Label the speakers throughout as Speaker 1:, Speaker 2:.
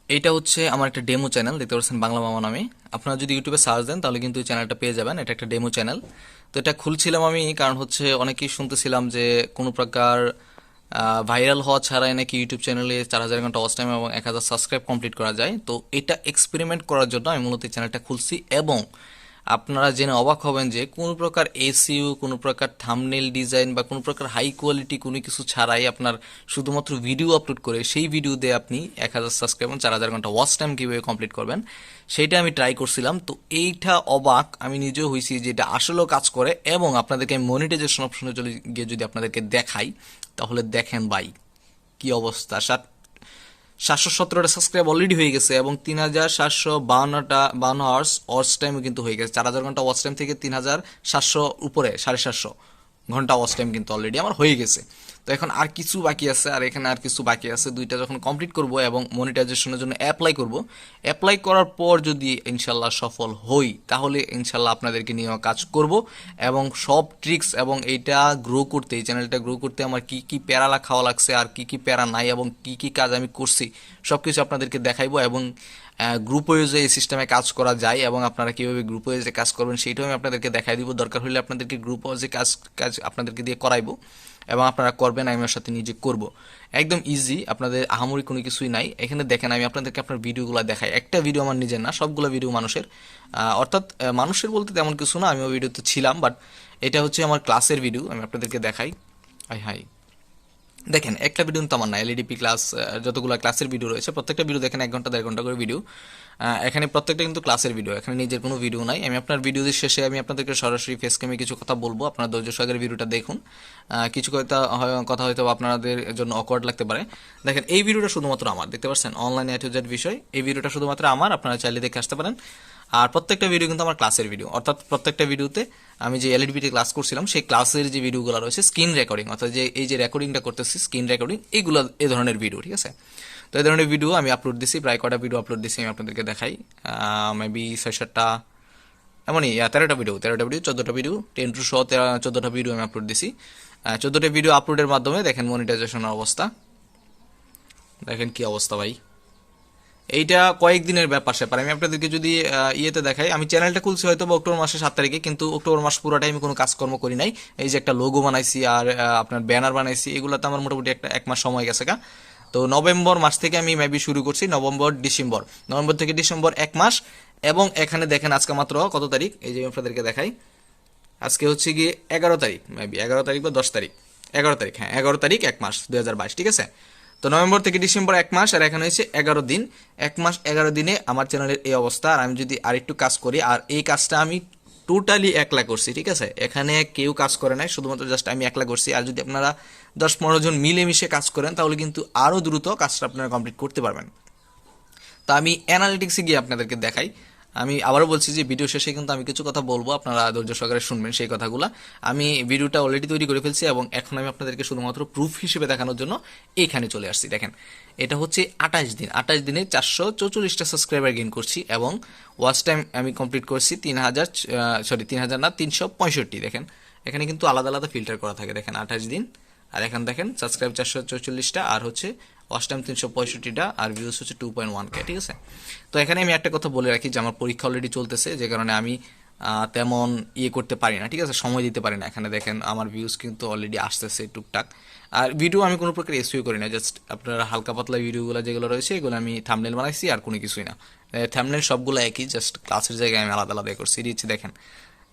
Speaker 1: এইটা হচ্ছে আমার একটা ডেমো চ্যানেল, দেখতে পাচ্ছেন বাংলা মামা নামে। আপনারা যদি ইউটিউবে সার্চ দেন তাহলে কিন্তু এই চ্যানেলটা পেয়ে যাবেন। এটা একটা ডেমো চ্যানেল। তো এটা খুলছিলাম আমি কারণ হচ্ছে অনেকেই শুনতেছিলাম যে কোনো প্রকার ভাইরাল হওয়া ছাড়াই নাকি ইউটিউব চ্যানেলে 4,000 ঘন্টা ওয়াচ টাইম এবং 1,000 সাবস্ক্রাইব কমপ্লিট করা যায়। তো এটা এক্সপেরিমেন্ট করার জন্য আমি মূলত এই চ্যানেলটা খুলছি। এবং আপনারা জেনে অবাক হবেন যে কোনো প্রকার এসইও, কোনো প্রকার থাম্বনেল ডিজাইন বা কোনো প্রকার হাই কোয়ালিটি কোনো কিছু ছাড়াই আপনার শুধুমাত্র ভিডিও আপলোড করে সেই ভিডিও দিয়ে আপনি 1,000 সাবস্ক্রাইব এবং 4,000 ঘন্টা ওয়াচ টাইম কীভাবে কমপ্লিট করবেন সেইটা আমি ট্রাই করছিলাম। তো এইটা অবাক আমি নিজেও হয়েছি যে এটা আসলেও কাজ করে। এবং আপনাদেরকে আমি মনিটাইজেশন অপশনে চলে গিয়ে যদি আপনাদেরকে দেখাই তাহলে দেখেন ভাই কি অবস্থা। 717টা সাবস্ক্রাইব অলরেডি হয়ে গেছে এবং 3,752 আওয়ার্স ওয়াচ টাইমও কিন্তু হয়ে গেছে। 4,000 ঘন্টা ওয়াচ টাইম থেকে 3,700 উপরে 750 ঘন্টা ওয়াচ টাইম কিন্তু অলরেডি আমার হয়ে গেছে। তো এখন আর কিছু বাকি আছে, আর এখানে আর কিছু বাকি আছে। দুইটা যখন কমপ্লিট করব এবং মনিটাইজেশনের জন্য অ্যাপ্লাই করব, অ্যাপ্লাই করার পর যদি ইনশাল্লাহ সফল হই তাহলে ইনশাল্লাহ আপনাদেরকে নিয়েও কাজ করব। এবং সব ট্রিক্স এবং এইটা গ্রো করতে, এই চ্যানেলটা গ্রো করতে আমার কি কি প্যারা খাওয়া লাগছে আর কি কি প্যারা নাই এবং কি কি কাজ আমি করছি সব কিছু আপনাদেরকে দেখাইবো। এবং গ্রুপ ওয়েজে এই সিস্টেমে কাজ করা যায় এবং আপনারা কীভাবে গ্রুপ ওয়েজে কাজ করবেন সেইটাও আমি আপনাদেরকে দেখাই দিব। দরকার হলে আপনাদেরকে গ্রুপ ওয়েজে কাজ কাজ আপনাদেরকে দিয়ে করাইবো এবং আপনারা করবেন, আমি আমার সাথে নিজে করব। একদম ইজি, আপনাদের আহামরি কোনো কিছুই নাই। এখানে দেখেন আমি আপনাদেরকে আপনার ভিডিওগুলো দেখাই। একটা ভিডিও আমার নিজের না, সবগুলো ভিডিও মানুষের। অর্থাৎ মানুষের বলতে তেমন কিছু না, আমিও ভিডিওতে ছিলাম, বাট এটা হচ্ছে আমার ক্লাসের ভিডিও। আমি আপনাদেরকে দেখাই। হাই হাই, দেখেন একটা ভিডিও তো আমার না, এলইডিপি ক্লাস যতগুলো ক্লাসের ভিডিও রয়েছে প্রত্যেকটা ভিডিও দেখেন 1 ঘন্টা 1.5 ঘন্টা করে ভিডিও। এখানে প্রত্যেকটা কিন্তু ক্লাসের ভিডিও, এখানে নিজের কোনো ভিডিও নাই। আমি আপনার ভিডিওর শেষে আমি আপনাদেরকে সরাসরি ফেস ক্যামে কিছু কথা বলবো, আপনারা ধৈর্য সহকারে ভিডিওটা দেখুন। কিছু কথা হয়তো আপনাদের জন্য অকওয়ার্ড লাগতে পারে। দেখেন এই ভিডিওটা শুধুমাত্র আমার, দেখতে পাচ্ছেন অনলাইন এ টু জেড বিষয়, এই ভিডিওটা শুধুমাত্র আমার, আপনারা চাইলে দেখে আসতে পারেন। আর প্রত্যেকটা ভিডিও কিন্তু আমার ক্লাসের ভিডিও, অর্থাৎ প্রত্যেকটা ভিডিওতে আমি যে এলইডিবিতে ক্লাস করছিলাম সেই ক্লাসের যে ভিডিওগুলো রয়েছে স্ক্রিন রেকর্ডিং, অর্থাৎ যে এই যে রেকর্ডিংটা করতেছি স্ক্রিন রেকর্ডিং, এইগুলো এই ধরনের ভিডিও, ঠিক আছে। তো এই ধরনের ভিডিও আমি আপলোড দিছি, প্রায় কটা ভিডিও আপলোড দিছি আমি আপনাদেরকে দেখাই। মেবি 6-7টা, এমনই 13টা ভিডিও, 14টা ভিডিও, 10 to 14টা ভিডিও আমি আপলোড দিছি। 14টা ভিডিও আপলোডের মাধ্যমে দেখেন মনিটাইজেশনের অবস্থা, দেখেন কি অবস্থা ভাই। এইটা কয়েকদিনের ব্যাপার স্যাপার। আমি আপনাদেরকে যদি ইয়েতে দেখাই, আমি চ্যানেলটা খুলছি হয়তো বা অক্টোবর মাসের 7 তারিখে, কিন্তু অক্টোবর মাস পুরোটাই আমি কোনো কাজকর্ম করি নাই। এই যে একটা লোগো বানাইছি আর আপনার ব্যানার বানাইছি, এগুলোতে আমার মোটামুটি এক মাস সময় গেছে গা। তো নভেম্বর মাস থেকে আমি মেবি শুরু করছি, নভেম্বর থেকে ডিসেম্বর 1 মাস। এবং এখানে দেখেন আজকে মাত্র কত তারিখ, এই যে আপনাদেরকে দেখাই। আজকে হচ্ছে গিয়ে 11 তারিখ, মেবি 11 তারিখ বা 10 তারিখ, 11 তারিখ, হ্যাঁ 11 তারিখ, 1 মাস 2022, ঠিক আছে। তো নভেম্বর থেকে ডিসেম্বর 1 মাস, আর এখানে হচ্ছে 11 দিন। 1 মাস 11 দিনে আমার চ্যানেলের এই অবস্থা। আর আমি যদি আরেকটু কাজ করি, আর এই কাজটা আমি টোটালি একলা করছি, ঠিক আছে। এখানে কেউ কাজ করে নাই, শুধুমাত্র জাস্ট আমি একলা করছি। আর যদি আপনারা 10-15 জন মিলেমিশে কাজ করেন তাহলে কিন্তু আরও দ্রুত কাজটা আপনারা কমপ্লিট করতে পারবেন। তো আমি অ্যানালিটিক্সে গিয়ে আপনাদেরকে দেখাই। আমি আবারও বলছি যে ভিডিও শেষে কিন্তু আমি কিছু কথা বলবো, আপনারা ধৈর্য সহকারে শুনবেন সেই কথাগুলো। আমি ভিডিওটা অলরেডি তৈরি করে ফেলছি এবং এখন আমি আপনাদেরকে শুধুমাত্র প্রুফ হিসেবে দেখানোর জন্য এইখানে চলে আসছি। দেখেন এটা হচ্ছে 28 দিন, 28 দিনে 444টা সাবস্ক্রাইবার গেইন করছি এবং ওয়াচ টাইম আমি কমপ্লিট করছি 3,000 না 365। দেখেন এখানে কিন্তু আলাদা আলাদা ফিল্টার করা থাকে। দেখেন 28 দিন, আর এখানে দেখেন সাবস্ক্রাইব 444টা, আর হচ্ছে ওয়াচ টাইম 365টা, আর ভিউজ হচ্ছে 2.1K, ঠিক আছে। তো এখানে আমি একটা কথা বলে রাখি যে আমার পরীক্ষা অলরেডি চলতেছে, যে কারণে আমি তেমন ইয়ে করতে পারি না, ঠিক আছে, সময় দিতে পারি না। এখানে দেখেন আমার ভিউজ কিন্তু অলরেডি আসতেছে টুকটাক। আর ভিডিও আমি কোনো প্রকার এসইও করি না, জাস্ট আপনারা হালকা পাতলা ভিডিওগুলো যেগুলো রয়েছে এগুলো আমি থাম্বনেল বানাইছি আর কোনো কিছুই না। থাম্বনেল সবগুলো একই, জাস্ট ক্লাসের জায়গায় আমি আলাদা আলাদা করছি। রিচ দেখেন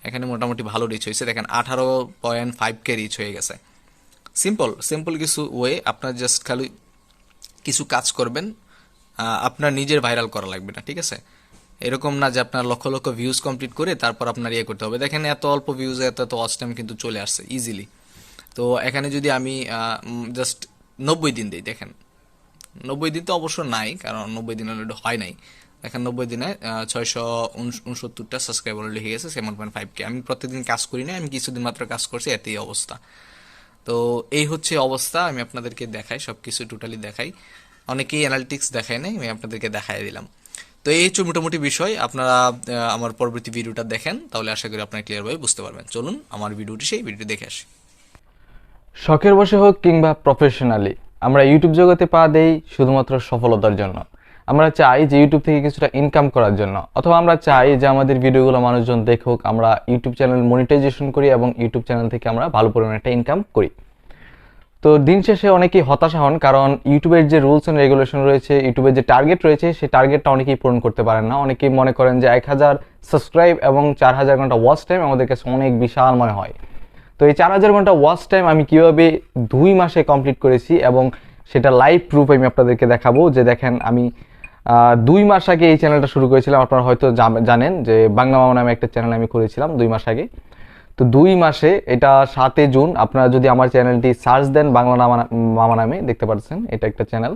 Speaker 1: এখানে মোটামুটি ভালো রিচ হয়েছে, দেখেন 18.5K রিচ হয়ে গেছে। সিম্পল সিম্পল কিছু ওয়ে, আপনার জাস্ট খালি কিছু কাজ করবেন, আপনার নিজের ভাইরাল করা লাগবে না, ঠিক আছে। এরকম না যে আপনার লক্ষ লক্ষ ভিউজ কমপ্লিট করে তারপর আপনার ইয়ে করতে হবে। দেখেন এত অল্প ভিউজে এত এত ওয়াচ টাইম কিন্তু চলে আসছে ইজিলি। তো এখানে যদি আমি জাস্ট 90 দিন দিই, দেখেন 90 দিন তো অবশ্য নাই, কারণ 90 দিন অলরেডি হয় নাই। দেখেন 90 দিনে 669টা সাবস্ক্রাইবার অলরেডি হয়ে গেছে, 7.5K। আমি প্রত্যেকদিন কাজ করি না, আমি কিছুদিন মাত্র কাজ করছি, এতেই অবস্থা। তো এই হচ্ছে অবস্থা, আমি আপনাদেরকে দেখাই সব কিছু টোটালি দেখাই। অনেকেই অ্যানালিটিক্স দেখায় নাই, আমি আপনাদেরকে দেখাই দিলাম। তো এই হচ্ছে মোটামুটি বিষয়। আপনারা আমার পরবর্তী ভিডিওটা দেখেন, তাহলে আশা করি আপনারা ক্লিয়ারভাবে বুঝতে পারবেন। চলুন আমার ভিডিওটি, সেই ভিডিওটি দেখে আসি।
Speaker 2: শখের বশে হোক কিংবা প্রফেশনালি, আমরা ইউটিউব জগতে পা দেই শুধুমাত্র সফলতার জন্য। আমরা চাই যে ইউটিউব থেকে কিছুটা ইনকাম করার জন্য, অথবা আমরা চাই যে আমাদের ভিডিওগুলো মানুষজন দেখুক, আমরা ইউটিউব চ্যানেল মনিটাইজেশন করি এবং ইউটিউব চ্যানেল থেকে আমরা ভালো পরিমাণে একটা ইনকাম করি। তো দিন শেষে অনেকেই হতাশা হন, কারণ ইউটিউবের যে রুলস অ্যান্ড রেগুলেশন রয়েছে, ইউটিউবের যে টার্গেট রয়েছে, সেই টার্গেটটা অনেকেই পূরণ করতে পারেন না। অনেকেই মনে করেন যে 1000 সাবস্ক্রাইব এবং 4000 ঘন্টা ওয়াচ টাইম আমাদের কাছে অনেক বিশাল মনে হয়। তো এই 4000 ঘন্টা ওয়াচ টাইম আমি কীভাবে 2 মাসে কমপ্লিট করেছি এবং সেটা লাইভ প্রুফ আমি আপনাদেরকে দেখাবো। যে দেখেন, আমি 2 মাস আগে এই চ্যানেলটা শুরু করেছিলাম। আপনারা হয়তো জানেন যে বাংলা মামা নামে একটা চ্যানেল আমি করেছিলাম 2 মাস আগে। তো 2 মাসে, এটা 7 জুন, আপনারা যদি আমার চ্যানেলটি সার্চ দেন বাংলা মামা নামে, দেখতে পাচ্ছেন এটা একটা চ্যানেল।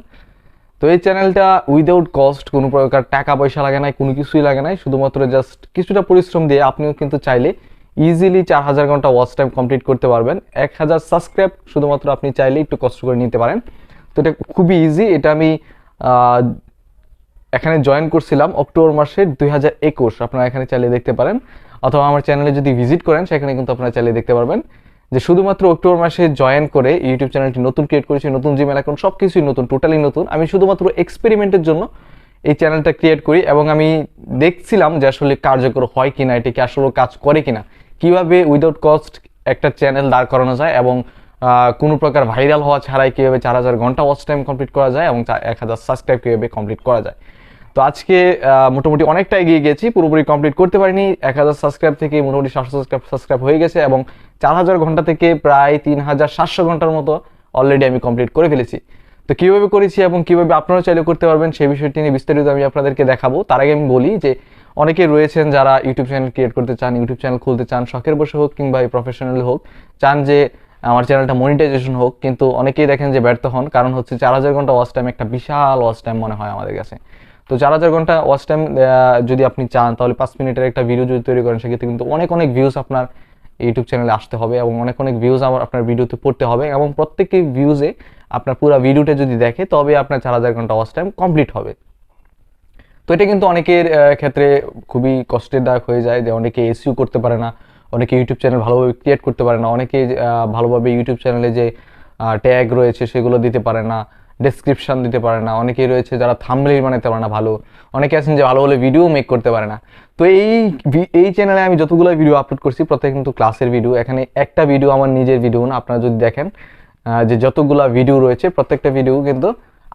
Speaker 2: তো এই চ্যানেলটা উইদাউট কস্ট, কোনো প্রকার টাকা পয়সা লাগে নাই, কোনো কিছুই লাগে নাই, শুধুমাত্র জাস্ট কিছুটা পরিশ্রম দিয়ে আপনিও কিন্তু চাইলে ইজিলি 4000 ঘন্টা ওয়াচ টাইম কমপ্লিট করতে পারবেন। 1000 সাবস্ক্রাইব শুধুমাত্র আপনি চাইলে একটু কষ্ট করে নিতে পারেন। তো এটা খুবই ইজি। এটা আমি এখানে জয়েন করছিলাম অক্টোবর মাসের 2021। আপনারা এখানে চাইলে দেখতে পারেন, অথবা আমার চ্যানেলে যদি ভিজিট করেন সেখানে কিন্তু আপনারা চাইলে দেখতে পারবেন যে শুধুমাত্র অক্টোবর মাসে জয়েন করে ইউটিউব চ্যানেলটি নতুন ক্রিয়েট করেছি, নতুন জিমেল অ্যাকাউন্ট, সব কিছুই নতুন, টোটালি নতুন। আমি শুধুমাত্র এক্সপেরিমেন্টের জন্য এই চ্যানেলটা ক্রিয়েট করি এবং আমি দেখছিলাম যে আসলে কার্যকর হয় কিনা, এটা কি আসলে কাজ করে কিনা, কিভাবে উইদাউট কস্ট একটা চ্যানেল দাঁড় করানো যায় এবং কোনো প্রকার ভাইরাল হওয়া ছাড়াই কীভাবে 4000 ঘন্টা ওয়াচ টাইম কমপ্লিট করা যায় এবং 1000 সাবস্ক্রাইব কীভাবে কমপ্লিট করা যায়। তো আজকে মোটামুটি অনেকটা এগিয়ে গেছি, পুরোপুরি কমপ্লিট করতে পারিনি। 1000 সাবস্ক্রাইব থেকে মোটামুটি 700 সাবস্ক্রাইব হয়ে গেছে এবং 4000 ঘন্টা থেকে প্রায় 3700 ঘন্টার মতো অলরেডি আমি কমপ্লিট করে ফেলেছি। তো কীভাবে করেছি এবং কীভাবে আপনারা চাইলে করতে পারবেন সেই বিষয়টি নিয়ে বিস্তারিত আমি আপনাদেরকে দেখাবো। তার আগে আমি বলি যে অনেকে রয়েছেন যারা ইউটিউব চ্যানেল ক্রিয়েট করতে চান, ইউটিউব চ্যানেল খুলতে চান, শখের বসে হোক কিংবা প্রফেশনাল হোক, চান যে আমার চ্যানেলটা মনিটাইজেশন হোক, কিন্তু অনেকেই দেখেন যে ব্যর্থ হন। কারণ হচ্ছে 4000 ঘন্টা ওয়াচ টাইম একটা বিশাল ওয়াচ টাইম মনে হয় আমাদের কাছে। তো 4000 ঘন্টা ওয়াচ টাইম যদি আপনি চান, তাহলে 5 মিনিটের একটা ভিডিও যদি তৈরি করেন, সেক্ষেত্রে কিন্তু অনেক অনেক ভিউজ আপনার ইউটিউব চ্যানেলে আসতে হবে এবং অনেক অনেক ভিউজ আপনার ভিডিওতে পড়তে হবে এবং প্রত্যেকটি ভিউজে আপনার পুরো ভিডিওটা যদি দেখে তবে আপনার 4000 ঘন্টা ওয়াচ টাইম কমপ্লিট হবে। তো এটা কিন্তু অনেকের ক্ষেত্রে খুবই কষ্টের দায়ক হয়ে যায়, যে অনেকে এসইও করতে পারে না, অনেকে ইউটিউব চ্যানেল ভালোভাবে ক্রিয়েট করতে পারে না, অনেকে ভালোভাবে ইউটিউব চ্যানেলে যে ট্যাগ রয়েছে সেগুলো দিতে পারে না, ডেসক্রিপশন দিতে পারে না, অনেকেই রয়েছে যারা থাম্বনেইল বানাতে পারে না ভালো, অনেকে আছেন যে ভালো ভালো ভিডিও মেক করতে পারে না। তো এই চ্যানেলে আমি যতগুলো ভিডিও আপলোড করছি প্রত্যেক কিন্তু ক্লাসের ভিডিও। এখানে একটা ভিডিও আমার নিজের ভিডিও না, আপনারা যদি দেখেন যে যতগুলা ভিডিও রয়েছে প্রত্যেকটা ভিডিও কিন্তু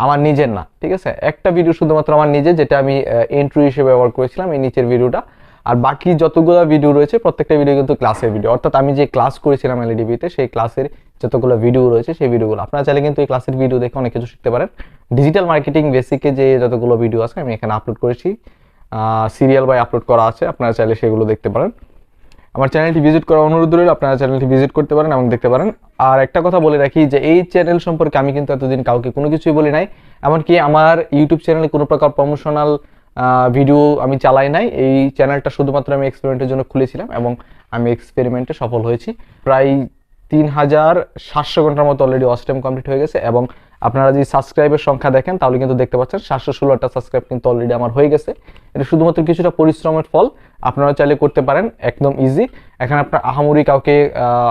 Speaker 2: আমার নিজের না, ঠিক আছে। একটা ভিডিও শুধুমাত্র আমার নিজের, যেটা আমি এন্ট্রি হিসেবে ব্যবহার করেছিলাম, এই নিচের ভিডিওটা। আর বাকি যতগুলো ভিডিও রয়েছে প্রত্যেকটা ভিডিও কিন্তু ক্লাসের ভিডিও, অর্থাৎ আমি যে ক্লাস করেছিলাম এলইডিবিতে সেই ক্লাসের যতগুলো ভিডিও রয়েছে সেই ভিডিওগুলো আপনারা চাইলে কিন্তু এই ক্লাসের ভিডিও দেখে অনেক কিছু শিখতে পারেন। ডিজিটাল মার্কেটিং বেসিকে যে যতগুলো ভিডিও আছে আমি এখানে আপলোড করেছি, সিরিয়াল বাই আপলোড করা আছে, আপনারা চাইলে সেগুলো দেখতে পারেন। আমার চ্যানেলটি ভিজিট করার অনুরোধ রইল, আপনারা চ্যানেলটি ভিজিট করতে পারেন এবং দেখতে পারেন। আর একটা কথা বলে রাখি যে এই চ্যানেল সম্পর্কে আমি কিন্তু এতদিন কাউকে কোনো কিছুই বলি নাই, এমনকি আমার ইউটিউব চ্যানেলে কোনো প্রকার প্রমোশনাল ভিডিও আমি চালাই নাই। এই চ্যানেলটা শুধুমাত্র আমি এক্সপেরিমেন্টের জন্য খুলেছিলাম এবং আমি এক্সপেরিমেন্টে সফল হয়েছি। প্রায় 3700 ঘন্টার মতো অলরেডি ওয়াচ টাইম কমপ্লিট হয়ে গেছে এবং আপনারা যদি সাবস্ক্রাইবের সংখ্যা দেখেন তাহলে কিন্তু দেখতে পাচ্ছেন 716টা সাবস্ক্রাইব কিন্তু অলরেডি আমার হয়ে গেছে। এটা শুধুমাত্র কিছুটা পরিশ্রমের ফল, আপনারা চাইলে করতে পারেন, একদম ইজি। এখানে আপনার আহামরি কাউকে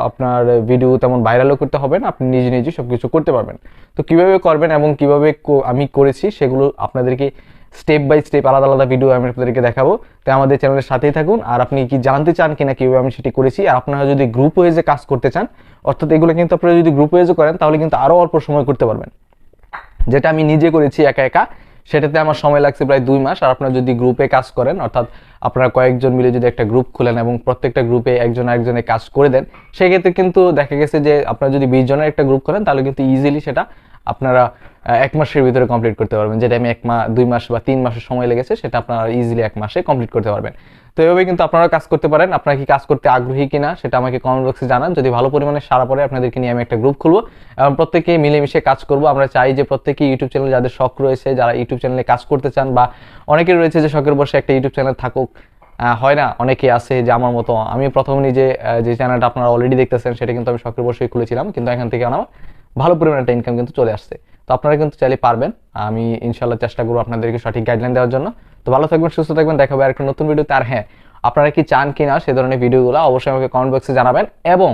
Speaker 2: আপনার ভিডিও তেমন ভাইরালও করতে হবে না, আপনি নিজে নিজে সব কিছু করতে পারবেন। তো কীভাবে করবেন এবং কীভাবে আমি করেছি সেগুলো আপনাদেরকে স্টেপ বাই স্টেপ আলাদা আলাদা ভিডিও আমি আপনাদেরকে দেখাবো। তাই আমাদের চ্যানেলের সাথেই থাকুন। আর আপনি কি জানতে চান কিনা কীভাবে আমি সেটি করেছি, আর আপনারা যদি গ্রুপ ওয়েজে কাজ করতে চান, অর্থাৎ এগুলো কিন্তু আপনারা যদি গ্রুপ ওয়েজে করেন তাহলে কিন্তু আরও অল্প সময় করতে পারবেন। যেটা আমি নিজে করেছি একা একা, সেটাতে আমার সময় লাগছে প্রায় 2 মাস। আর আপনারা যদি গ্রুপে কাজ করেন, অর্থাৎ আপনারা কয়েকজন মিলে যদি একটা গ্রুপ খুলেন এবং প্রত্যেকটা গ্রুপে একজন একজনে কাজ করে দেন, সেক্ষেত্রে কিন্তু দেখা গেছে যে আপনারা যদি 20 জনের একটা গ্রুপ করেন তাহলে কিন্তু ইজিলি সেটা আপনারা 1 মাসের ভিতরে কমপ্লিট করতে পারবেন। যেটা আমি 2 মাস বা 3 মাসের সময় লেগেছে সেটা আপনারা ইজিলি 1 মাসে কমপ্লিট করতে পারবেন। তো এইভাবে কিন্তু আপনারা কাজ করতে পারেন। আপনারা কি কাজ করতে আগ্রহী কিনা সেটা আমাকে কমেন্ট বক্সে জানান। যদি ভালো পরিমাণে সারা পড়ে আপনাদেরকে নিয়ে আমি একটা গ্রুপ খুলবো এবং প্রত্যেকে মিলেমিশে কাজ করব। আমরা চাই যে প্রত্যেকেই ইউটিউব চ্যানেল, যাদের শখ রয়েছে, যারা ইউটিউব চ্যানেলে কাজ করতে চান, বা অনেকের রয়েছে যে শখের বসে একটা ইউটিউব চ্যানেল থাকুক, হয় না, অনেকে আছে যে আমার মতো, আমি প্রথম নিজে যে চ্যানেলটা আপনারা অলরেডি দেখতেছেন সেটা কিন্তু আমি শখের বসেই খুলেছিলাম, কিন্তু এখান থেকে আমার ভালো পরিমাণে একটা ইনকাম কিন্তু চলে আসছে। তো আপনারা কিন্তু চাইলে পারবেন, আমি ইনশাল্লাহ চেষ্টা করবো আপনাদেরকে সঠিক গাইডলাইন দেওয়ার জন্য। তো ভালো থাকবেন, সুস্থ থাকবেন, দেখা হবে আরেকটা নতুন ভিডিওতে। আর হ্যাঁ, আপনারা কি চান কিনা সে ধরনের ভিডিওগুলো অবশ্যই আমাকে কমেন্ট বক্সে জানাবেন এবং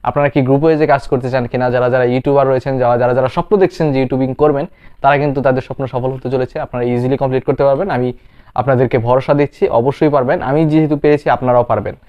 Speaker 2: আপনারা কি গ্রুপ ওয়েজে কাজ করতে চান কিনা, যারা যারা ইউটিউবার রয়েছেন, যারা যারা স্বপ্ন দেখছেন যে ইউটিউবিং করবেন, তারা কিন্তু তাদের স্বপ্ন সফল হতে চলেছে। আপনারা ইজিলি কমপ্লিট করতে পারবেন। আমি আপনাদেরকে ভরসা দিচ্ছি, অবশ্যই পারবেন। আমি যেহেতু পেরেছি, আপনারাও পারবেন।